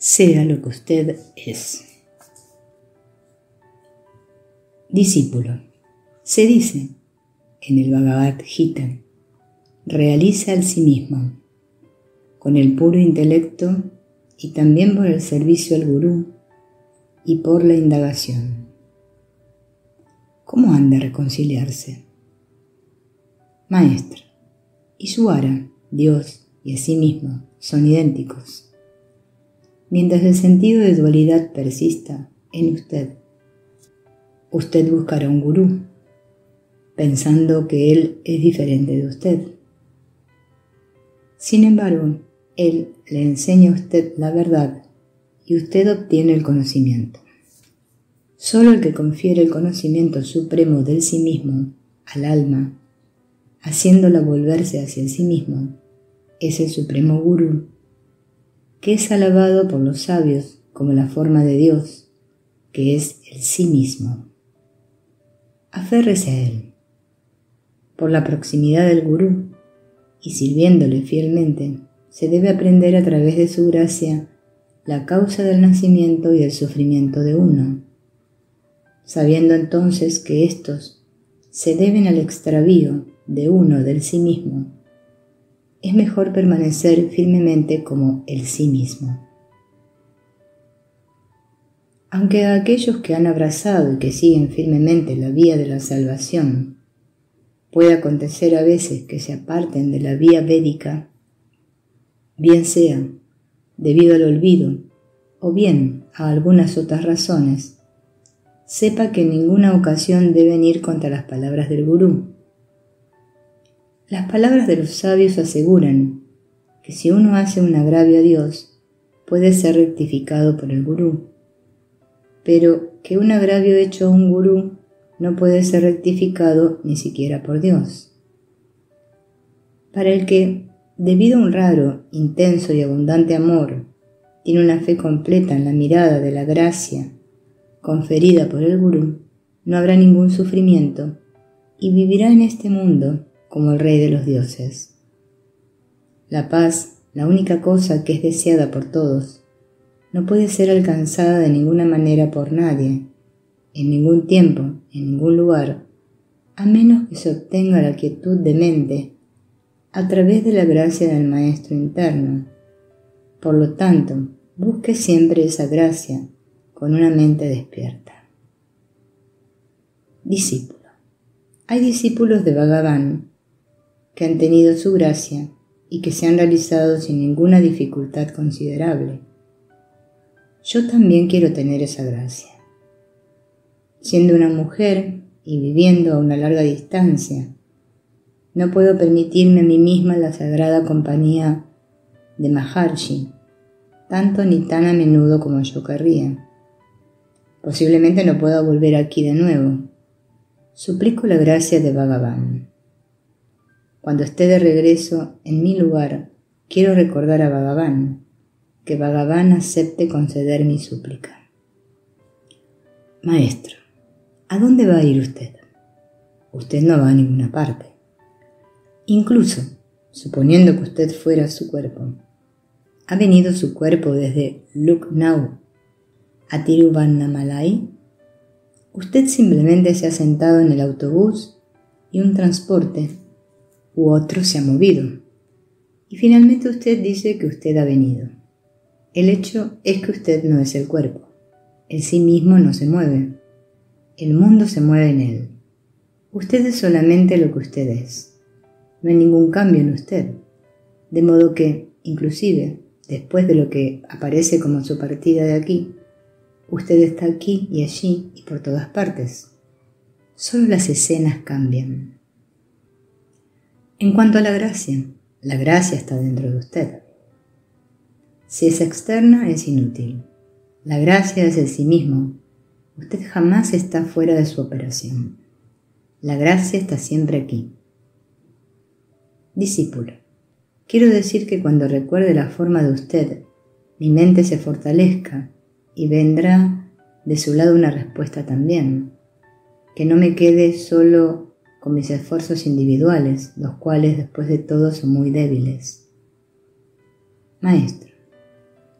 sea lo que usted es. Discípulo. Se dice en el Bhagavad Gita, realiza el sí mismo, con el puro intelecto y también por el servicio al gurú y por la indagación. ¿Cómo han de reconciliarse? Maestro, Ishvara, Dios y a sí mismo son idénticos. Mientras el sentido de dualidad persista en usted buscará un gurú, pensando que él es diferente de usted. Sin embargo, él le enseña a usted la verdad y usted obtiene el conocimiento. Solo el que confiere el conocimiento supremo del sí mismo al alma, haciéndola volverse hacia el sí mismo, es el supremo gurú, que es alabado por los sabios como la forma de Dios, que es el sí mismo. Aférrese a él. Por la proximidad del gurú y sirviéndole fielmente, se debe aprender a través de su gracia la causa del nacimiento y del sufrimiento de uno, sabiendo entonces que éstos se deben al extravío de uno del sí mismo. Es mejor permanecer firmemente como el sí mismo. Aunque a aquellos que han abrazado y que siguen firmemente la vía de la salvación, puede acontecer a veces que se aparten de la vía védica, bien sea debido al olvido o bien a algunas otras razones, sepa que en ninguna ocasión deben ir contra las palabras del gurú. Las palabras de los sabios aseguran que si uno hace un agravio a Dios, puede ser rectificado por el gurú, pero que un agravio hecho a un gurú no puede ser rectificado ni siquiera por Dios. Para el que, debido a un raro, intenso y abundante amor, tiene una fe completa en la mirada de la gracia conferida por el gurú, no habrá ningún sufrimiento y vivirá en este mundo como el rey de los dioses. La paz, la única cosa que es deseada por todos, no puede ser alcanzada de ninguna manera por nadie, en ningún tiempo, en ningún lugar, a menos que se obtenga la quietud de mente a través de la gracia del Maestro interno. Por lo tanto, busque siempre esa gracia con una mente despierta. Discípulo. Hay discípulos de Bhagavan que han tenido su gracia y que se han realizado sin ninguna dificultad considerable. Yo también quiero tener esa gracia. Siendo una mujer y viviendo a una larga distancia, no puedo permitirme a mí misma la sagrada compañía de Maharshi, tanto ni tan a menudo como yo querría. Posiblemente no pueda volver aquí de nuevo. Suplico la gracia de Bhagavan. Cuando esté de regreso en mi lugar, quiero recordar a Bhagavan, que Bhagavan acepte conceder mi súplica. Maestro, ¿a dónde va a ir usted? Usted no va a ninguna parte. Incluso, suponiendo que usted fuera su cuerpo, ¿ha venido su cuerpo desde Lucknow a Tiruvannamalai? Usted simplemente se ha sentado en el autobús y un transporte u otro se ha movido. Y finalmente usted dice que usted ha venido. El hecho es que usted no es el cuerpo. El sí mismo no se mueve. El mundo se mueve en él. Usted es solamente lo que usted es. No hay ningún cambio en usted. De modo que, inclusive, después de lo que aparece como su partida de aquí, usted está aquí y allí y por todas partes. Solo las escenas cambian. En cuanto a la gracia está dentro de usted. Si es externa, es inútil. La gracia es el sí mismo. Usted jamás está fuera de su operación. La gracia está siempre aquí. Discípulo. Quiero decir que cuando recuerde la forma de usted, mi mente se fortalezca y vendrá de su lado una respuesta también. Que no me quede solo con mis esfuerzos individuales, los cuales después de todo son muy débiles. Maestro,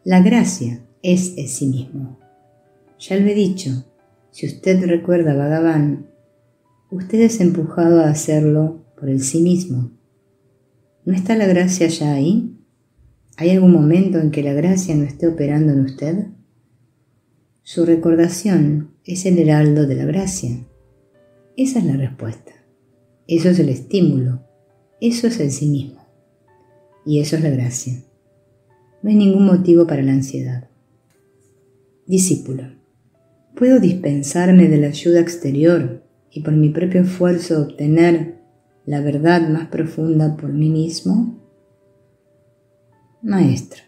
la gracia es el sí mismo. Ya lo he dicho, si usted recuerda a Bhagavan, usted es empujado a hacerlo por el sí mismo. ¿No está la gracia ya ahí? ¿Hay algún momento en que la gracia no esté operando en usted? Su recordación es el heraldo de la gracia. Esa es la respuesta. Eso es el estímulo. Eso es el sí mismo. Y eso es la gracia. No hay ningún motivo para la ansiedad. Discípulo. ¿Puedo dispensarme de la ayuda exterior y por mi propio esfuerzo obtener la verdad más profunda por mí mismo? Maestro.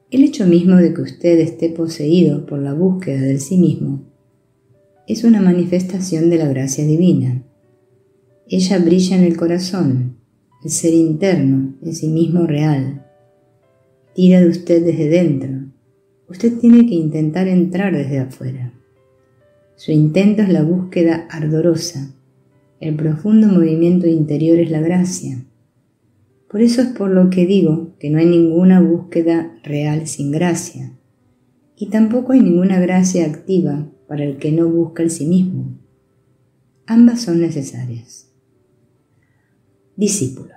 El hecho mismo de que usted esté poseído por la búsqueda del sí mismo es una manifestación de la gracia divina. Ella brilla en el corazón, el ser interno, el sí mismo real. Tira de usted desde dentro. Usted tiene que intentar entrar desde afuera. Su intento es la búsqueda ardorosa. El profundo movimiento interior es la gracia. Por eso es por lo que digo que no hay ninguna búsqueda real sin gracia. Y tampoco hay ninguna gracia activa para el que no busca el sí mismo. Ambas son necesarias. Discípulo.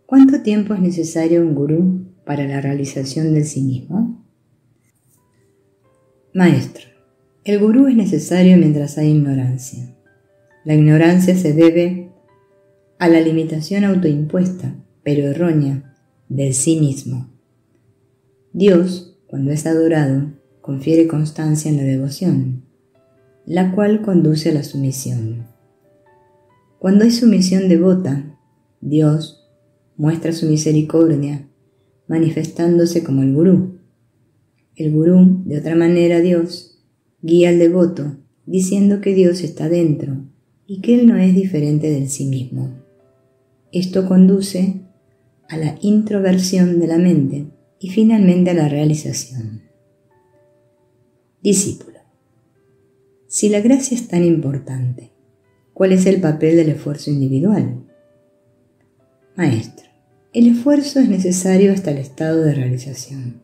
¿Cuánto tiempo es necesario un gurú para la realización del sí mismo? Maestro. El gurú es necesario mientras hay ignorancia. La ignorancia se debe a la limitación autoimpuesta, pero errónea, del sí mismo. Dios, cuando es adorado, confiere constancia en la devoción, la cual conduce a la sumisión. Cuando hay sumisión devota, Dios muestra su misericordia, manifestándose como el gurú. El gurú, de otra manera, Dios, guía al devoto, diciendo que Dios está dentro y que Él no es diferente del sí mismo. Esto conduce a la introversión de la mente y finalmente a la realización. Discípulo. Si la gracia es tan importante, ¿cuál es el papel del esfuerzo individual? Maestro. El esfuerzo es necesario hasta el estado de realización.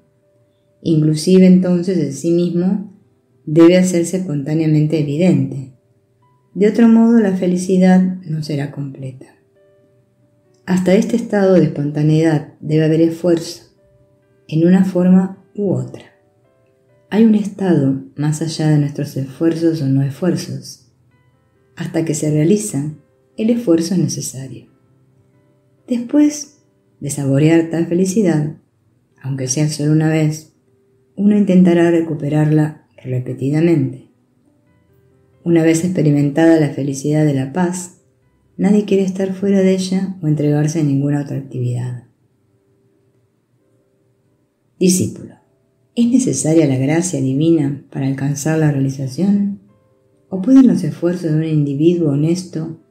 Inclusive entonces el sí mismo debe hacerse espontáneamente evidente. De otro modo la felicidad no será completa. Hasta este estado de espontaneidad debe haber esfuerzo, en una forma u otra. Hay un estado más allá de nuestros esfuerzos o no esfuerzos. Hasta que se realiza, el esfuerzo es necesario. Después de saborear tal felicidad, aunque sea solo una vez, uno intentará recuperarla repetidamente. Una vez experimentada la felicidad de la paz, nadie quiere estar fuera de ella o entregarse a ninguna otra actividad. Discípulo. ¿Es necesaria la gracia divina para alcanzar la realización? ¿O pueden los esfuerzos de un individuo honesto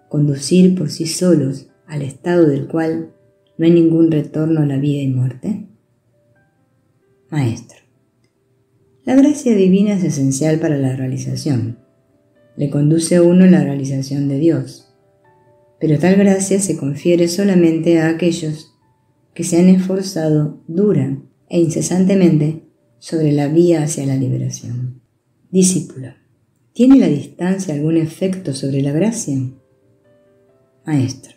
conducir por sí solos al estado del cual no hay ningún retorno a la vida y muerte? Maestro. La gracia divina es esencial para la realización. Le conduce a uno a la realización de Dios. Pero tal gracia se confiere solamente a aquellos que se han esforzado dura e incesantemente sobre la vía hacia la liberación. Discípulo. ¿Tiene la distancia algún efecto sobre la gracia? Maestro.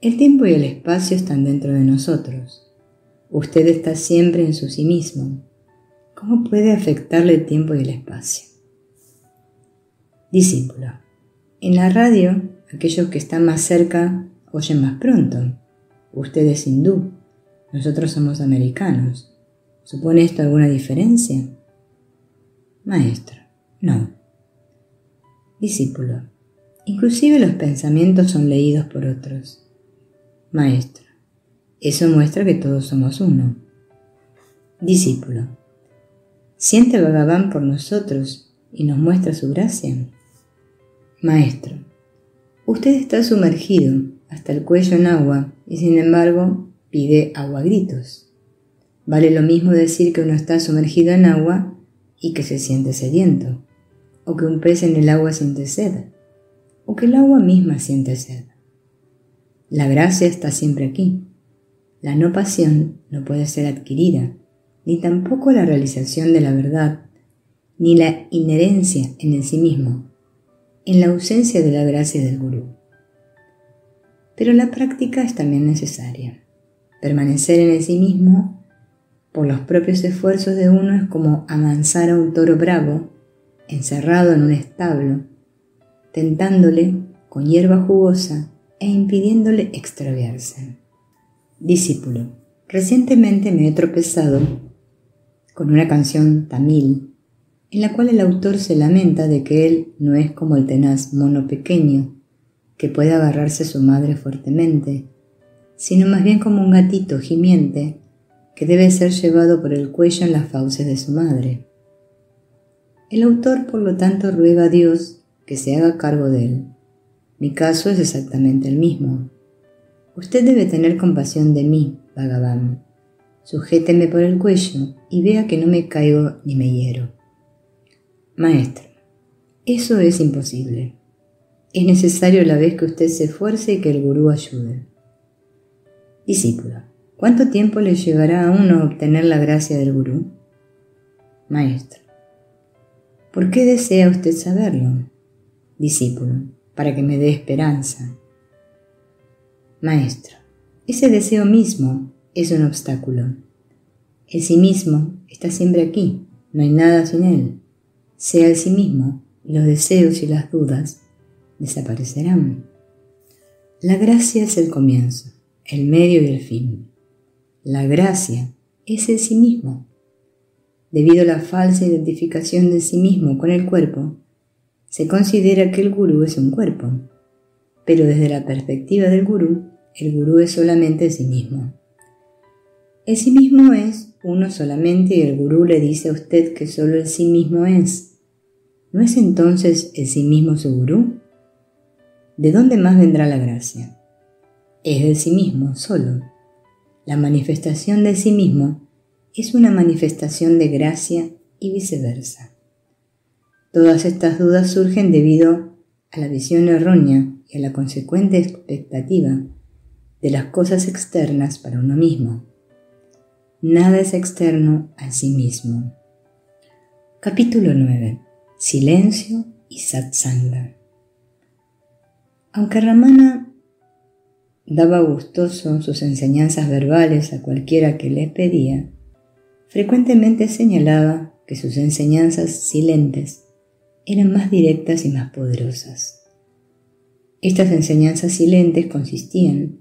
El tiempo y el espacio están dentro de nosotros. Usted está siempre en su sí mismo. ¿Cómo puede afectarle el tiempo y el espacio? Discípulo. En la radio, aquellos que están más cerca oyen más pronto. Usted es hindú, nosotros somos americanos. ¿Supone esto alguna diferencia? Maestro. No. Discípulo. Inclusive los pensamientos son leídos por otros. Maestro. Eso muestra que todos somos uno. Discípulo. ¿Siente Bhagavan por nosotros y nos muestra su gracia? Maestro. Usted está sumergido hasta el cuello en agua y sin embargo pide agua a gritos. Vale lo mismo decir que uno está sumergido en agua y que se siente sediento, o que un pez en el agua siente sed, o que el agua misma siente sed. La gracia está siempre aquí. La no pasión no puede ser adquirida, ni tampoco la realización de la verdad, ni la inherencia en el sí mismo, en la ausencia de la gracia del gurú. Pero la práctica es también necesaria. Permanecer en el sí mismo por los propios esfuerzos de uno es como amansar a un toro bravo, encerrado en un establo, tentándole con hierba jugosa e impidiéndole extraviarse. Discípulo, recientemente me he tropezado con una canción tamil, en la cual el autor se lamenta de que él no es como el tenaz mono pequeño, que puede agarrarse a su madre fuertemente, sino más bien como un gatito gimiente que debe ser llevado por el cuello en las fauces de su madre. El autor, por lo tanto, ruega a Dios que se haga cargo de él. Mi caso es exactamente el mismo. Usted debe tener compasión de mí, Bhagavan. Sujéteme por el cuello y vea que no me caigo ni me hiero. Maestro, eso es imposible. Es necesario a la vez que usted se esfuerce y que el gurú ayude. Discípulo, ¿cuánto tiempo le llevará a uno obtener la gracia del gurú? Maestro, ¿por qué desea usted saberlo? Discípulo, para que me dé esperanza. Maestro, ese deseo mismo es un obstáculo. El sí mismo está siempre aquí, no hay nada sin él. Sea el sí mismo, y los deseos y las dudas desaparecerán. La gracia es el comienzo, el medio y el fin. La gracia es el sí mismo. Debido a la falsa identificación del sí mismo con el cuerpo, se considera que el gurú es un cuerpo, pero desde la perspectiva del gurú, el gurú es solamente el sí mismo. El sí mismo es uno solamente y el gurú le dice a usted que solo el sí mismo es. ¿No es entonces el sí mismo su gurú? ¿De dónde más vendrá la gracia? Es del sí mismo solo. La manifestación del sí mismo es una manifestación de gracia y viceversa. Todas estas dudas surgen debido a la visión errónea y a la consecuente expectativa de las cosas externas para uno mismo. Nada es externo a sí mismo. Capítulo 9. Silencio y satsanga. Aunque Ramana daba gustoso sus enseñanzas verbales a cualquiera que le pedía, frecuentemente señalaba que sus enseñanzas silentes eran más directas y más poderosas. Estas enseñanzas silentes consistían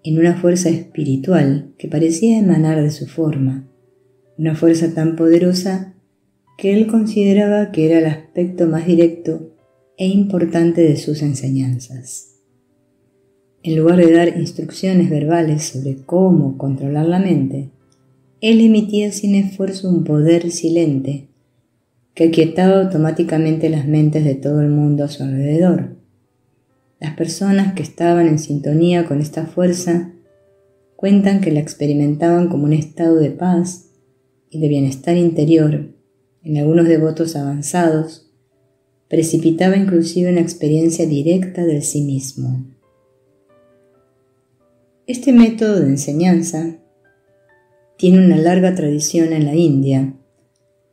en una fuerza espiritual que parecía emanar de su forma, una fuerza tan poderosa que él consideraba que era el aspecto más directo e importante de sus enseñanzas. En lugar de dar instrucciones verbales sobre cómo controlar la mente, él emitía sin esfuerzo un poder silente que aquietaba automáticamente las mentes de todo el mundo a su alrededor. Las personas que estaban en sintonía con esta fuerza cuentan que la experimentaban como un estado de paz y de bienestar interior. En algunos devotos avanzados, precipitaba inclusive una experiencia directa del sí mismo. Este método de enseñanza tiene una larga tradición en la India,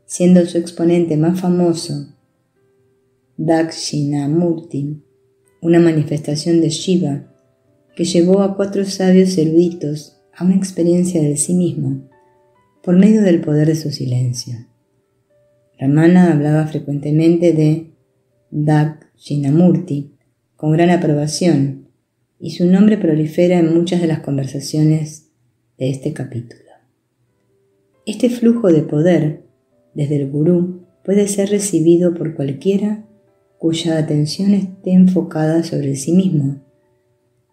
siendo su exponente más famoso Dakshinamurti, una manifestación de Shiva que llevó a 4 sabios eruditos a una experiencia del sí mismo por medio del poder de su silencio. Ramana hablaba frecuentemente de Dakshinamurti con gran aprobación y su nombre prolifera en muchas de las conversaciones de este capítulo. Este flujo de poder desde el gurú puede ser recibido por cualquiera cuya atención esté enfocada sobre el sí mismo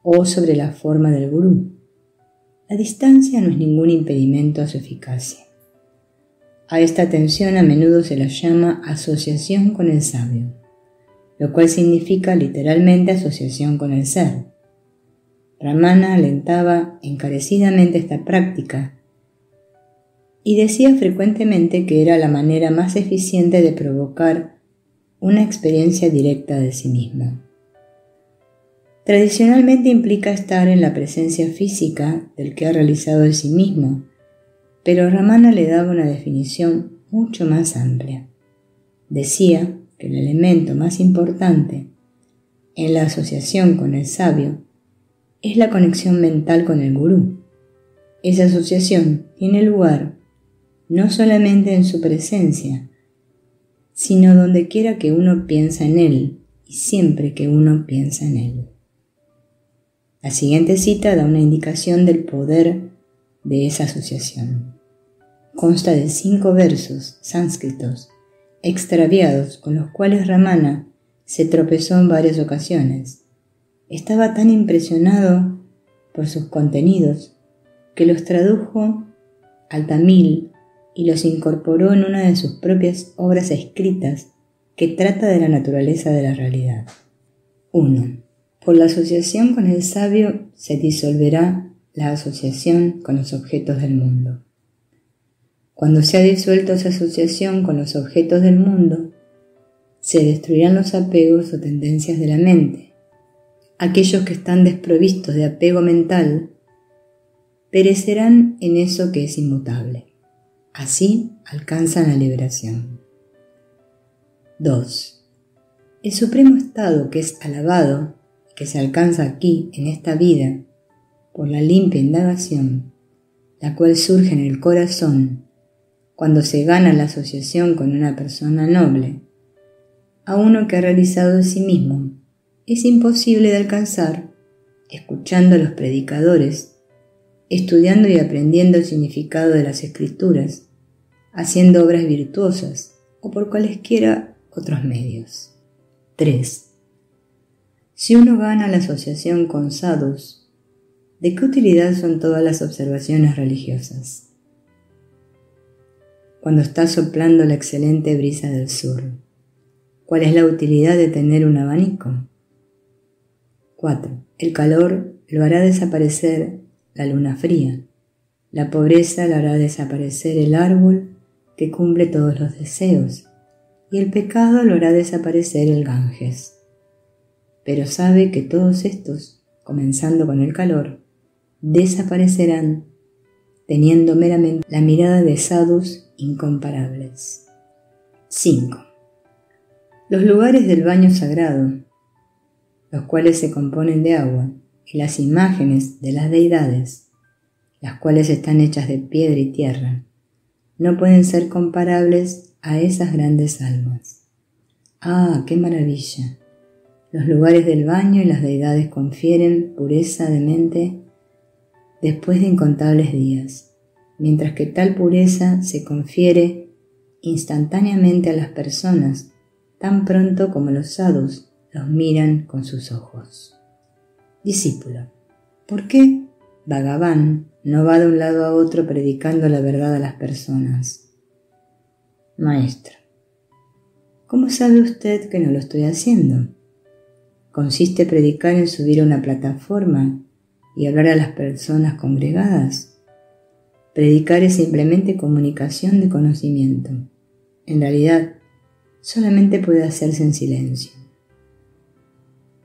o sobre la forma del gurú. La distancia no es ningún impedimento a su eficacia. A esta atención a menudo se la llama asociación con el sabio, lo cual significa literalmente asociación con el ser. Ramana alentaba encarecidamente esta práctica y decía frecuentemente que era la manera más eficiente de provocar una experiencia directa de sí mismo. Tradicionalmente implica estar en la presencia física del que ha realizado el sí mismo Pero Ramana le daba una definición mucho más amplia. Decía que el elemento más importante en la asociación con el sabio es la conexión mental con el gurú. Esa asociación tiene lugar no solamente en su presencia, sino donde quiera que uno piensa en él y siempre que uno piensa en él. La siguiente cita da una indicación del poder de esa asociación. Consta de 5 versos sánscritos extraviados con los cuales Ramana se tropezó en varias ocasiones. Estaba tan impresionado por sus contenidos que los tradujo al tamil y los incorporó en una de sus propias obras escritas que trata de la naturaleza de la realidad. 1. Por la asociación con el sabio se disolverá la asociación con los objetos del mundo. Cuando se ha disuelto esa asociación con los objetos del mundo, se destruirán los apegos o tendencias de la mente. Aquellos que están desprovistos de apego mental perecerán en eso que es inmutable. Así alcanzan la liberación. 2. El supremo estado que es alabado y que se alcanza aquí, en esta vida, por la limpia indagación, la cual surge en el corazón cuando se gana la asociación con una persona noble, a uno que ha realizado de sí mismo, es imposible de alcanzar escuchando a los predicadores, estudiando y aprendiendo el significado de las escrituras, haciendo obras virtuosas o por cualesquiera otros medios. 3. Si uno gana la asociación con sadhus, ¿de qué utilidad son todas las observaciones religiosas? Cuando está soplando la excelente brisa del sur, ¿cuál es la utilidad de tener un abanico? 4. El calor lo hará desaparecer la luna fría. La pobreza lo hará desaparecer el árbol que cumple todos los deseos, y el pecado lo hará desaparecer el Ganges. Pero sabe que todos estos, comenzando con el calor, desaparecerán teniendo meramente la mirada de sadhus incomparables. 5. Los lugares del baño sagrado, los cuales se componen de agua, y las imágenes de las deidades, las cuales están hechas de piedra y tierra, no pueden ser comparables a esas grandes almas. ¡Ah, qué maravilla! Los lugares del baño y las deidades confieren pureza de mente después de incontables días, mientras que tal pureza se confiere instantáneamente a las personas tan pronto como los sadhus los miran con sus ojos. Discípulo, ¿por qué Bhagavan no va de un lado a otro predicando la verdad a las personas? Maestro, ¿cómo sabe usted que no lo estoy haciendo? ¿Consiste predicar en subir a una plataforma y hablar a las personas congregadas? Predicar es simplemente comunicación de conocimiento. En realidad, solamente puede hacerse en silencio.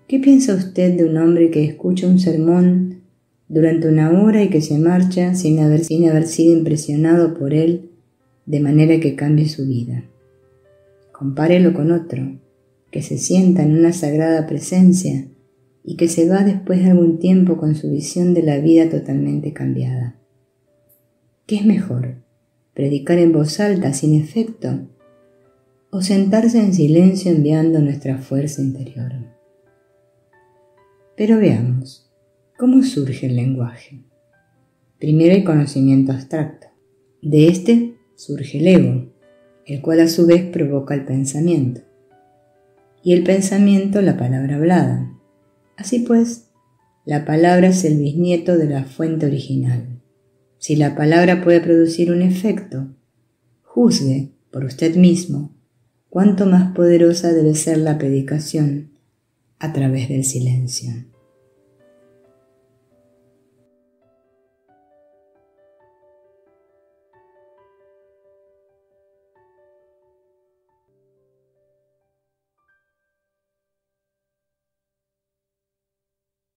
¿Qué piensa usted de un hombre que escucha un sermón durante 1 hora y que se marcha sin haber sido impresionado por él de manera que cambie su vida? Compárelo con otro, que se sienta en una sagrada presencia y que se va después de algún tiempo con su visión de la vida totalmente cambiada. ¿Qué es mejor, predicar en voz alta sin efecto o sentarse en silencio enviando nuestra fuerza interior? Pero veamos, ¿cómo surge el lenguaje? Primero hay conocimiento abstracto. De este surge el ego, el cual a su vez provoca el pensamiento. Y el pensamiento la palabra hablada. Así pues, la palabra es el bisnieto de la fuente original. Si la palabra puede producir un efecto, juzgue por usted mismo cuánto más poderosa debe ser la predicación a través del silencio.